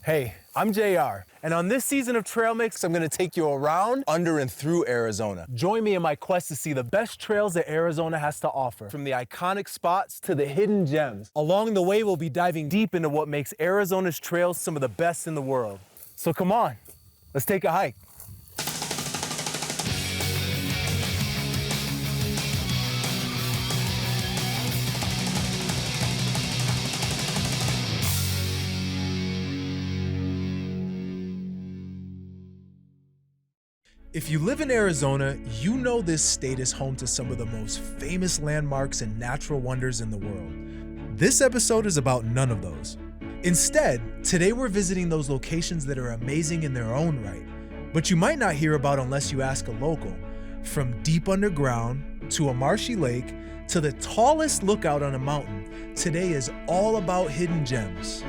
Hey, I'm JR, and on this season of Trail Mix, I'm gonna take you around, under, and through Arizona. Join me in my quest to see the best trails that Arizona has to offer, from the iconic spots to the hidden gems. Along the way, we'll be diving deep into what makes Arizona's trails some of the best in the world. So come on, let's take a hike. If you live in Arizona, you know this state is home to some of the most famous landmarks and natural wonders in the world. This episode is about none of those. Instead, today we're visiting those locations that are amazing in their own right, but you might not hear about unless you ask a local. From deep underground, to a marshy lake, to the tallest lookout on a mountain, today is all about hidden gems.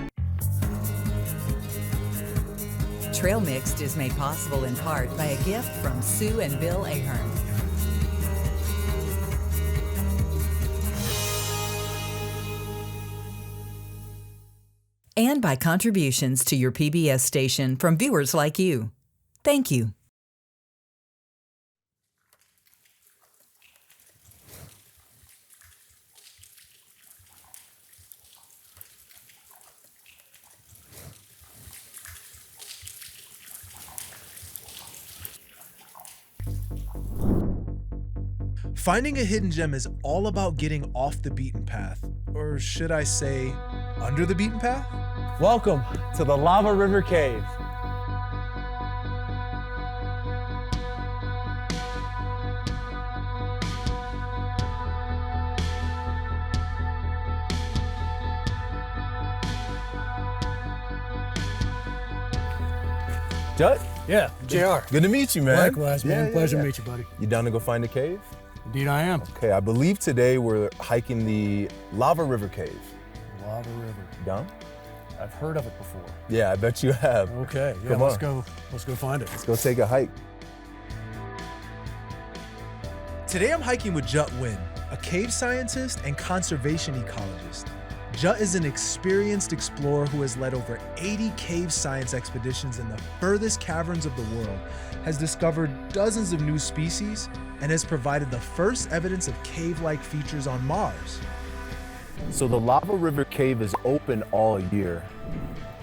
Trail Mixed is made possible in part by a gift from Sue and Bill Ahern. And by contributions to your PBS station from viewers like you. Thank you. Finding a hidden gem is all about getting off the beaten path, or should I say, under the beaten path? Welcome to the Lava River Cave. Jut? Yeah, JR. Good to meet you, man. Likewise, man. Pleasure to meet you, buddy. You down to go find a cave? Indeed I am. Okay, I believe today we're hiking the Lava River Cave. Lava River. Down? I've heard of it before. Yeah, I bet you have. Okay, yeah, Come let's on. go find it. Let's go take a hike. Today I'm hiking with Jut Wynn, a cave scientist and conservation ecologist. Jut is an experienced explorer who has led over 80 cave science expeditions in the furthest caverns of the world, has discovered dozens of new species, and has provided the first evidence of cave-like features on Mars. So the Lava River Cave is open all year,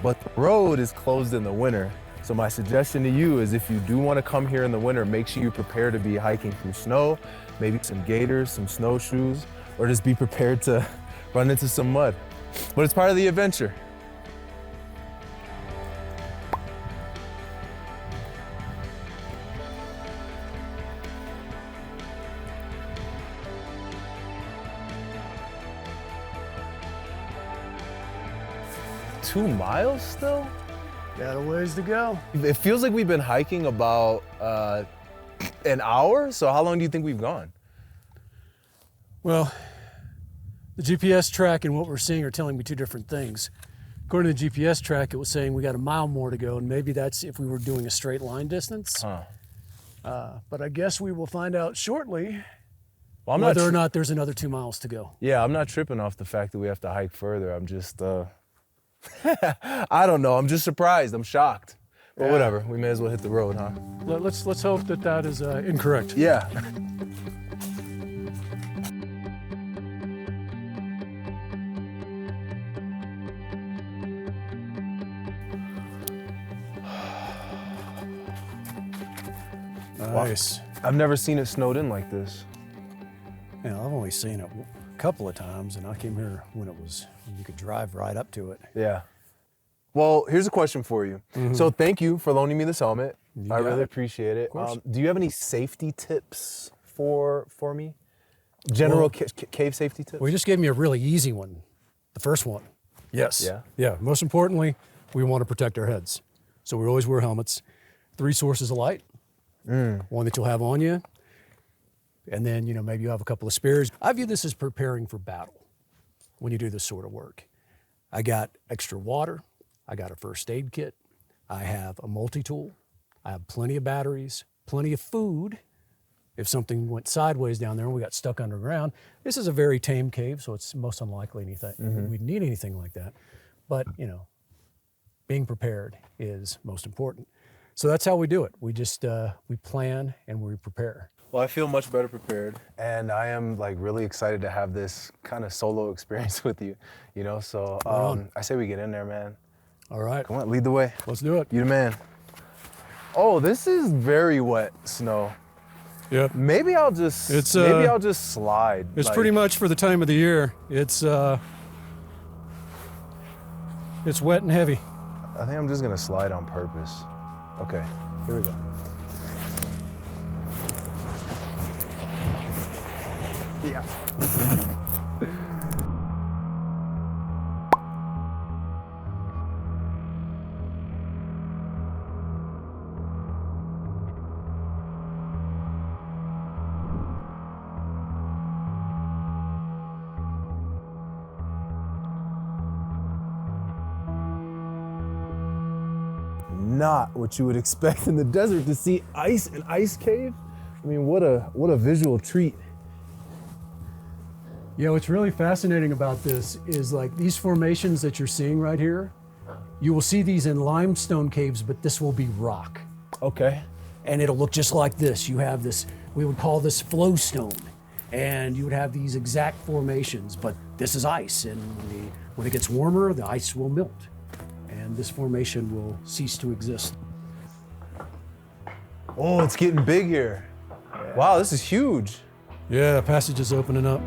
but the road is closed in the winter. So my suggestion to you is if you do want to come here in the winter, make sure you prepare to be hiking through snow, maybe some gaiters, some snowshoes, or just be prepared to run into some mud. But it's part of the adventure. Two miles still? Got a ways to go. It feels like we've been hiking about an hour. So how long do you think we've gone? Well, the GPS track and what we're seeing are telling me two different things. According to the GPS track, it was saying we got a mile more to go, and maybe that's if we were doing a straight line distance. But I guess we will find out shortly whether or not there's another 2 miles to go. Yeah, I'm not tripping off the fact that we have to hike further. I'm just, I don't know. I'm just surprised. I'm shocked. But whatever. We may as well hit the road, huh? Let's hope that is incorrect. Yeah. Nice. I've never seen it snowed in like this. Yeah, I've only seen it a couple of times, and I came here when you could drive right up to it. Yeah. Well, here's a question for you. So thank you for loaning me this helmet. I really appreciate it. Do you have any safety tips for me? General cave safety tips? Well, you just gave me a really easy one. The first one. Yes. Yeah? Yeah. Most importantly, we want to protect our heads. So we always wear helmets. 3 sources of light. One that you'll have on you. And then, maybe you have a couple of spares. I view this as preparing for battle when you do this sort of work. I got extra water. I got a first aid kit. I have a multi-tool. I have plenty of batteries, plenty of food. If something went sideways down there and we got stuck underground, this is a very tame cave, so it's most unlikely we'd need anything like that. But, being prepared is most important. So that's how we do it. We just, we plan and we prepare. Well, I feel much better prepared. And I am like really excited to have this kind of solo experience with you, you know? So I say we get in there, man. All right. Come on, lead the way. Let's do it. You the man. Oh, this is very wet snow. Yep. Maybe I'll just slide. It's like, pretty much for the time of the year. It's wet and heavy. I think I'm just gonna slide on purpose. Okay, here we go. Yeah. Not what you would expect in the desert to see ice and ice cave. I mean, what a visual treat. Yeah, what's really fascinating about this is like these formations that you're seeing right here, you will see these in limestone caves, but this will be rock. Okay. And it'll look just like this. You have this, we would call this flowstone. And you would have these exact formations, but this is ice. And when it gets warmer, the ice will melt. And this formation will cease to exist. Oh, it's getting big here. Wow, this is huge. Yeah, the passage is opening up.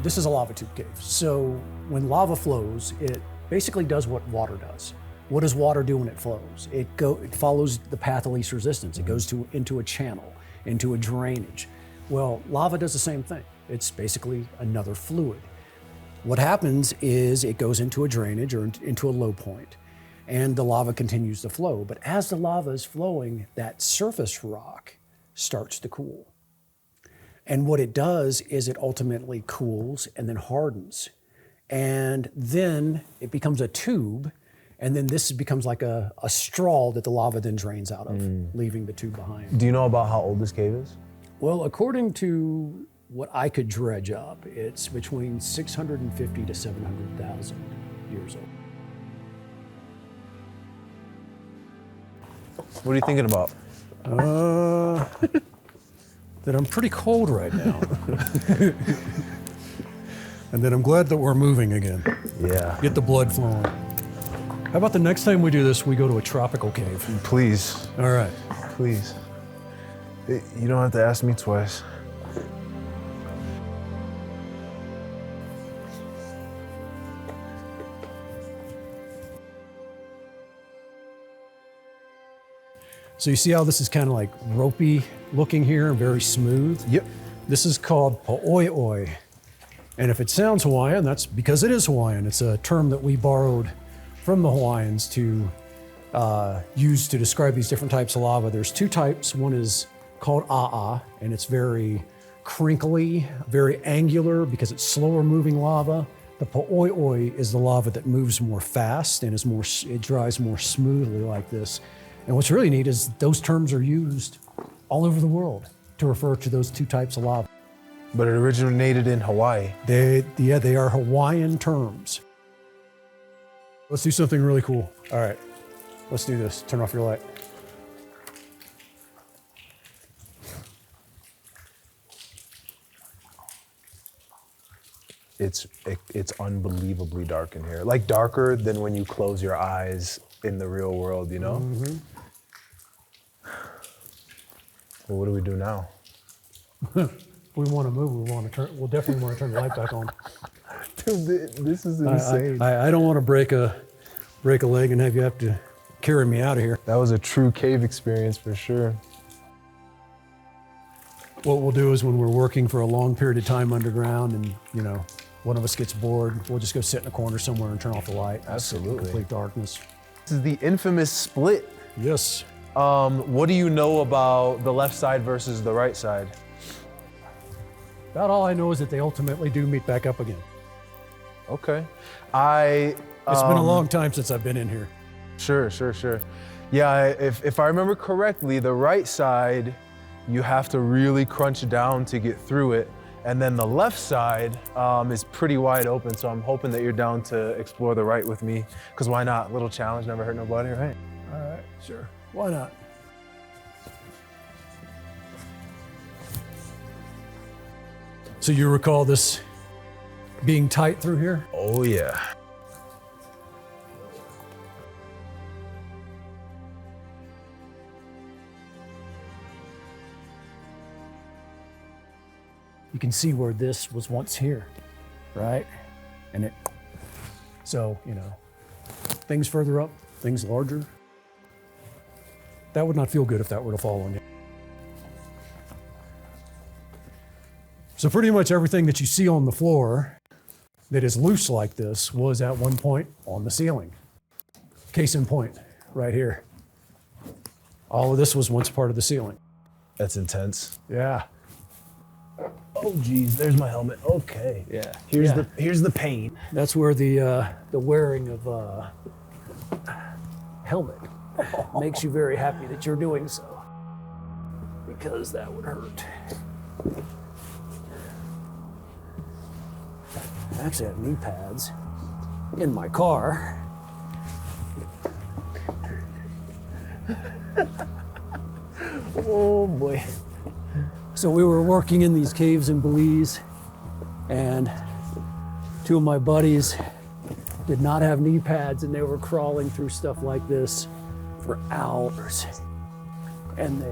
This is a lava tube cave. So when lava flows, it basically does what water does. What does water do when it flows? It follows the path of least resistance. It goes into a channel, into a drainage. Well, lava does the same thing. It's basically another fluid. What happens is it goes into a drainage or into a low point, and the lava continues to flow. But as the lava is flowing, that surface rock starts to cool. And what it does is it ultimately cools and then hardens. And then it becomes a tube, and then this becomes like a straw that the lava then drains out of, leaving the tube behind. Do you know about how old this cave is? Well, according to what I could dredge up, it's between 650 to 700,000 years old. What are you thinking about? That I'm pretty cold right now. And then I'm glad that we're moving again. Yeah. Get the blood flowing. How about the next time we do this, we go to a tropical cave? Please, All right. please. You don't have to ask me twice. So you see how this is kind of like ropey looking here and very smooth? Yep. This is called pa'oi'oi. And if it sounds Hawaiian, that's because it is Hawaiian. It's a term that we borrowed from the Hawaiians to use to describe these different types of lava. There's two types. One is called a'a, and it's very crinkly, very angular because it's slower moving lava. The pa'oi'oi is the lava that moves more fast and it dries more smoothly like this. And what's really neat is those terms are used all over the world to refer to those two types of lava. But it originated in Hawaii. They are Hawaiian terms. Let's do something really cool. All right, let's do this. Turn off your light. It's unbelievably dark in here. Like darker than when you close your eyes in the real world, you know? Mm-hmm. Well, what do we do now? If we want to move, we'll definitely want to turn the light back on. Dude, this is insane. I don't want to break a leg and have you have to carry me out of here. That was a true cave experience for sure. What we'll do is when we're working for a long period of time underground and, you know, one of us gets bored, we'll just go sit in a corner somewhere and turn off the light. Absolutely. Complete darkness. This is the infamous split. Yes. What do you know about the left side versus the right side? About all I know is that they ultimately do meet back up again. Okay. It's been a long time since I've been in here. Sure. Yeah, if I remember correctly, the right side you have to really crunch down to get through it. And then the left side is pretty wide open, so I'm hoping that you're down to explore the right with me, because why not? Little challenge, never hurt nobody, right? All right, sure. Why not? So you recall this being tight through here? Oh yeah. You can see where this was once here, right? And it, so, you know, things further up, things larger. That would not feel good if that were to fall on you. So pretty much everything that you see on the floor that is loose like this was at one point on the ceiling. Case in point, right here. All of this was once part of the ceiling. That's intense. Yeah. Oh geez, there's my helmet. Okay. Yeah. Here's the pain. That's where the wearing of helmet makes you very happy that you're doing so, because that would hurt. I actually have knee pads in my car. Oh boy. So we were working in these caves in Belize, and two of my buddies did not have knee pads, and they were crawling through stuff like this for hours. And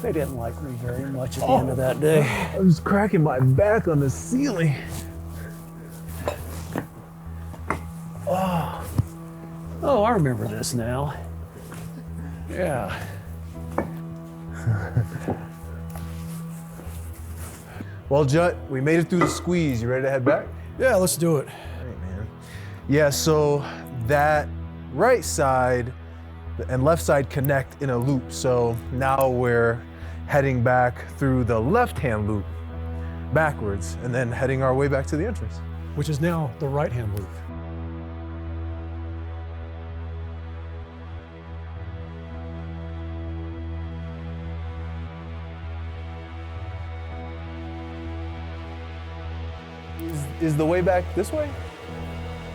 they didn't like me very much at the end of that day. I was cracking my back on the ceiling. Oh, I remember this now. Yeah. Well, Jut, we made it through the squeeze. You ready to head back? Yeah, let's do it. All right, man. Yeah, so that right side and left side connect in a loop. So now we're heading back through the left-hand loop backwards and then heading our way back to the entrance. Which is now the right-hand loop. Is the way back this way?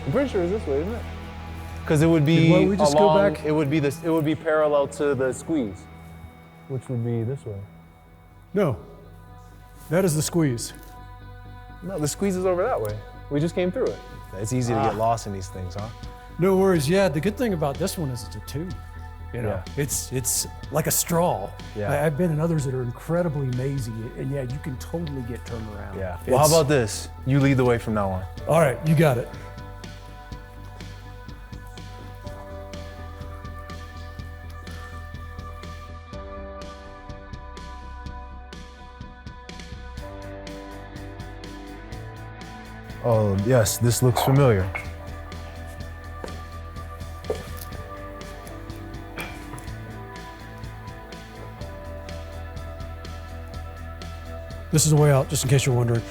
I'm pretty sure it's this way, isn't it? Because it would be Why don't we just go along, back? It would be this. It would be parallel to the squeeze, which would be this way. No, that is the squeeze. No, the squeeze is over that way. We just came through it. It's easy to get lost in these things, huh? No worries. Yeah, the good thing about this one is it's a tube. You know, Yeah. it's like a straw. Yeah. I've been in others that are incredibly mazy, and yeah, you can totally get turned around. Yeah. Well, how about this? You lead the way from now on. All right, you got it. Oh, yes, this looks familiar. This is the way out, just in case you're wondering.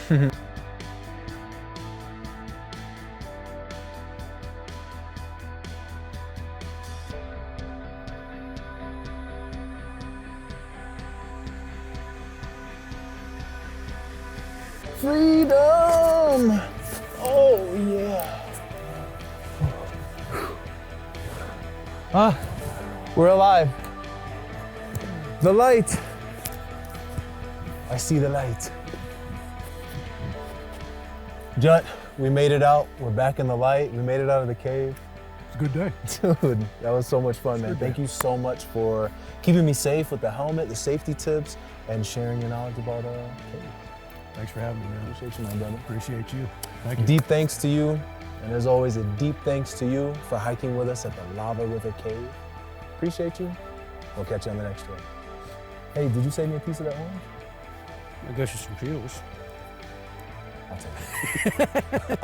Freedom! Oh, yeah. We're alive. The light. I see the light. Jut, we made it out. We're back in the light. We made it out of the cave. It's a good day. Dude, that was so much fun, man. Thank you so much for keeping me safe with the helmet, the safety tips, and sharing your knowledge about cave. Thanks for having me, man. Appreciate you, my brother. Appreciate you. Thank you. Deep thanks to you, and as always, a deep thanks to you for hiking with us at the Lava River Cave. Appreciate you. We'll catch you on the next one. Hey, did you save me a piece of that orange? I guess you some peels. I'll take it.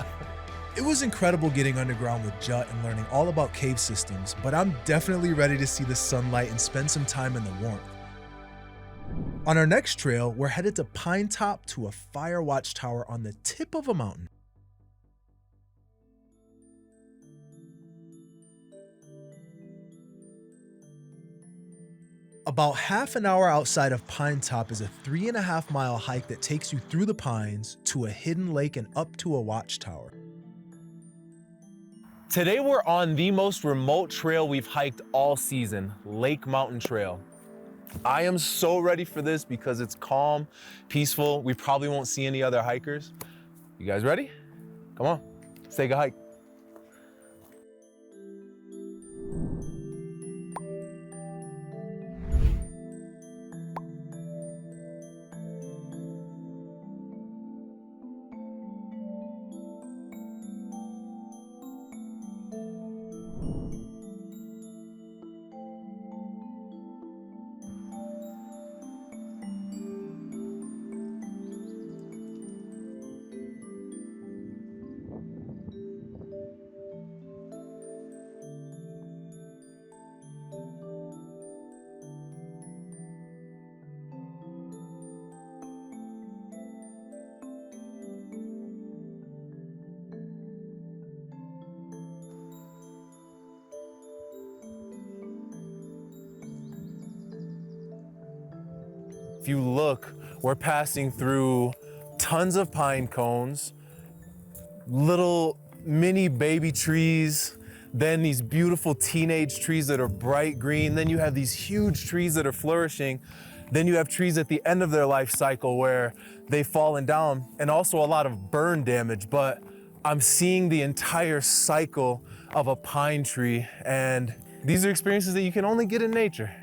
It was incredible getting underground with Jut and learning all about cave systems, but I'm definitely ready to see the sunlight and spend some time in the warmth. On our next trail, we're headed to Pine Top to a fire watchtower on the tip of a mountain. About half an hour outside of Pine Top is a 3.5-mile hike that takes you through the pines to a hidden lake and up to a watchtower. Today we're on the most remote trail we've hiked all season, Lake Mountain Trail. I am so ready for this because it's calm, peaceful. We probably won't see any other hikers. You guys ready? Come on, let's take a hike. If you look, we're passing through tons of pine cones, little mini baby trees, then these beautiful teenage trees that are bright green, then you have these huge trees that are flourishing, then you have trees at the end of their life cycle where they've fallen down, and also a lot of burn damage, but I'm seeing the entire cycle of a pine tree, and these are experiences that you can only get in nature.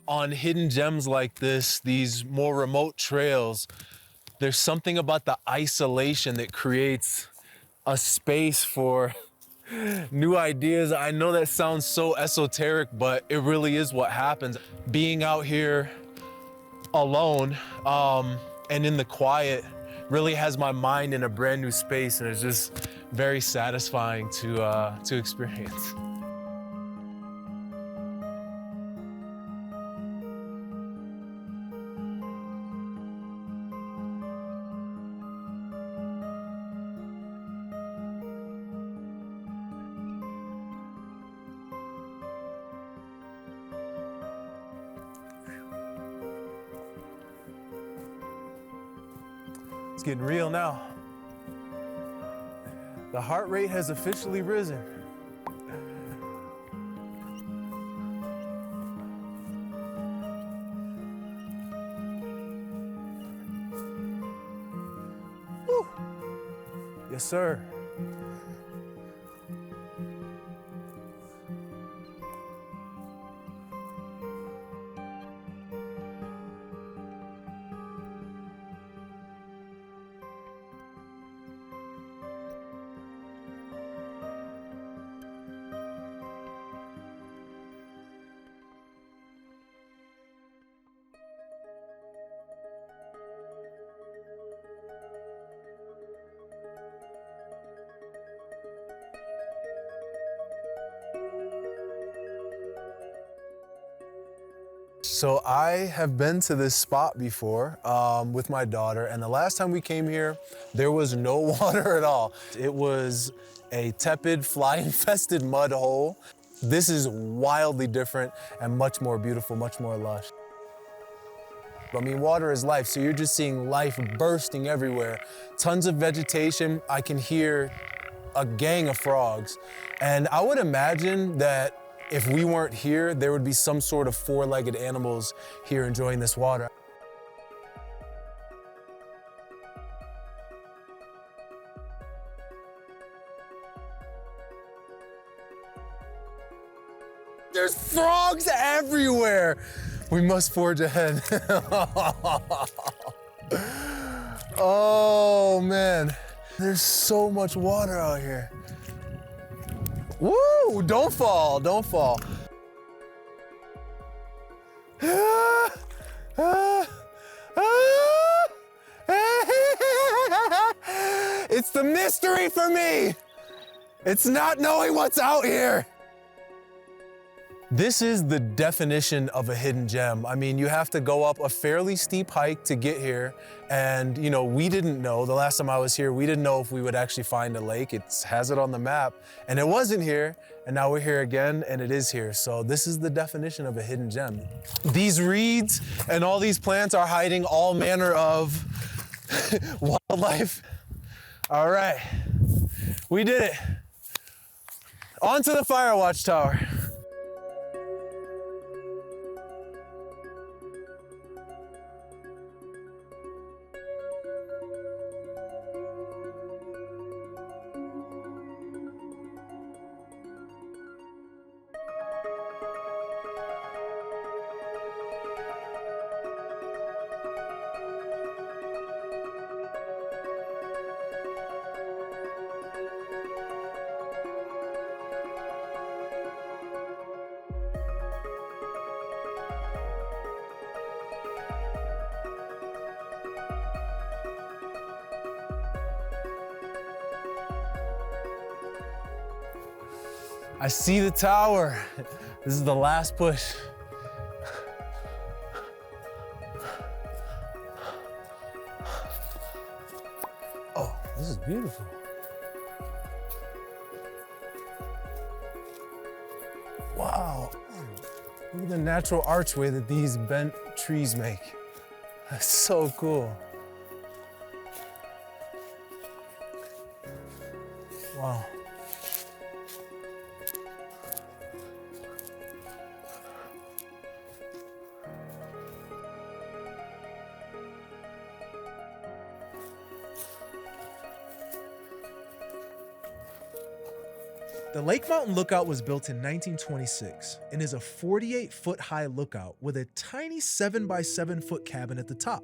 On hidden gems like this, these more remote trails, there's something about the isolation that creates a space for new ideas. I know that sounds so esoteric, but it really is what happens. Being out here alone and in the quiet really has my mind in a brand new space, and it's just very satisfying to experience. It's getting real now. The heart rate has officially risen. Woo. Yes, sir. So I have been to this spot before with my daughter, and the last time we came here, there was no water at all. It was a tepid, fly-infested mud hole. This is wildly different and much more beautiful, much more lush. I mean, water is life, so you're just seeing life bursting everywhere. Tons of vegetation. I can hear a gang of frogs. And I would imagine that if we weren't here, there would be some sort of four-legged animals here enjoying this water. There's frogs everywhere. We must forge ahead. Oh man, there's so much water out here. Woo! Don't fall, don't fall. Ah, ah, ah, It's the mystery for me. It's not knowing what's out here. This is the definition of a hidden gem. I mean, you have to go up a fairly steep hike to get here. And, you know, we didn't know, the last time I was here, we didn't know if we would actually find a lake. It has it on the map, and it wasn't here. And now we're here again, and it is here. So this is the definition of a hidden gem. These reeds and all these plants are hiding all manner of wildlife. All right, we did it. On to the Fire Watch Tower. I see the tower. This is the last push. Oh, this is beautiful. Wow. Look at the natural archway that these bent trees make. That's so cool. Wow. The Lake Mountain Lookout was built in 1926 and is a 48-foot high lookout with a tiny 7-by-7-foot cabin at the top.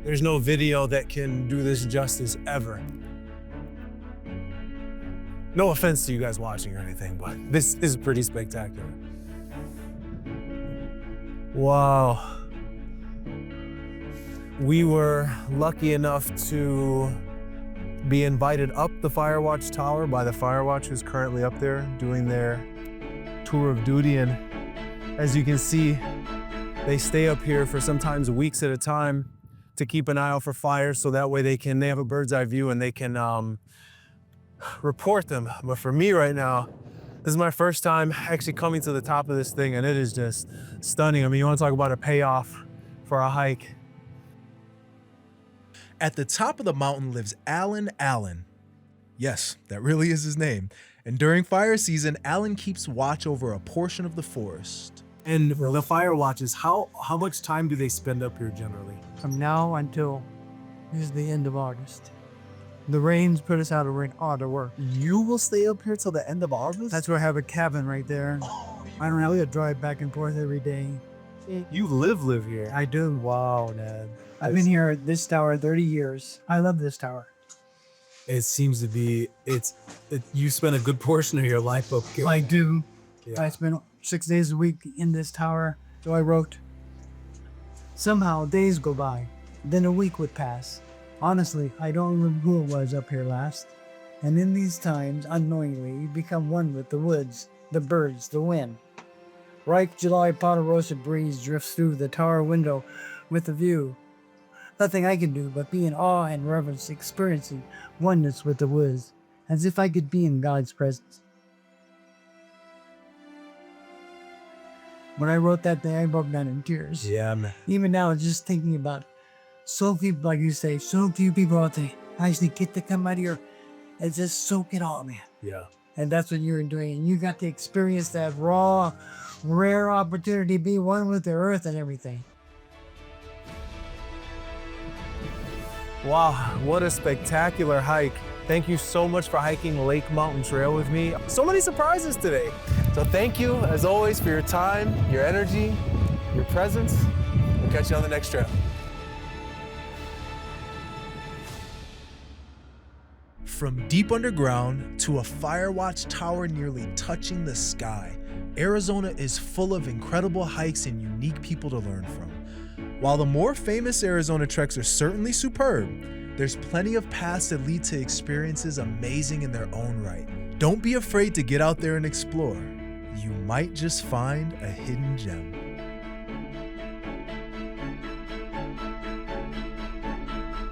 There's no video that can do this justice ever. No offense to you guys watching or anything, but this is pretty spectacular. Wow. We were lucky enough to be invited up the Fire Watch Tower by the Fire Watch, who's currently up there doing their tour of duty. And as you can see, they stay up here for sometimes weeks at a time to keep an eye out for fires, so that way they have a bird's eye view and they can report them. But for me right now, this is my first time actually coming to the top of this thing, and it is just stunning. I mean, you want to talk about a payoff for a hike. At the top of the mountain lives Alan Allen. Yes, that really is his name. And during fire season, Alan keeps watch over a portion of the forest. And the Fire Watches, how much time do they spend up here generally? From now until the end of August. The rains put us out of work. You will stay up here till the end of August? That's where I have a cabin right there. I don't know, we drive back and forth every day. You live here. I do. Wow, Ned. I've been here at this tower 30 years. I love this tower. It seems to be, you spend a good portion of your life up here. I do. Yeah. I spend 6 days a week in this tower. So I wrote. Somehow days go by, then a week would pass. Honestly, I don't remember who it was up here last. And in these times, unknowingly, you become one with the woods, the birds, the wind. Ripe July Ponderosa breeze drifts through the tower window with a view. Nothing I can do but be in awe and reverence, experiencing oneness with the woods, as if I could be in God's presence. When I wrote that day, I broke down in tears. Yeah, man. Even now, just thinking about so few, like you say, so few people out there actually get to come out here and just soak it all, man. Yeah. And that's what you're doing. And you got to experience that raw, rare opportunity to be one with the earth and everything. Wow, what a spectacular hike. Thank you so much for hiking Lake Mountain Trail with me. So many surprises today. So thank you, as always, for your time, your energy, your presence. We'll catch you on the next trail. From deep underground to a Firewatch tower nearly touching the sky, Arizona is full of incredible hikes and unique people to learn from. While the more famous Arizona treks are certainly superb, there's plenty of paths that lead to experiences amazing in their own right. Don't be afraid to get out there and explore. You might just find a hidden gem.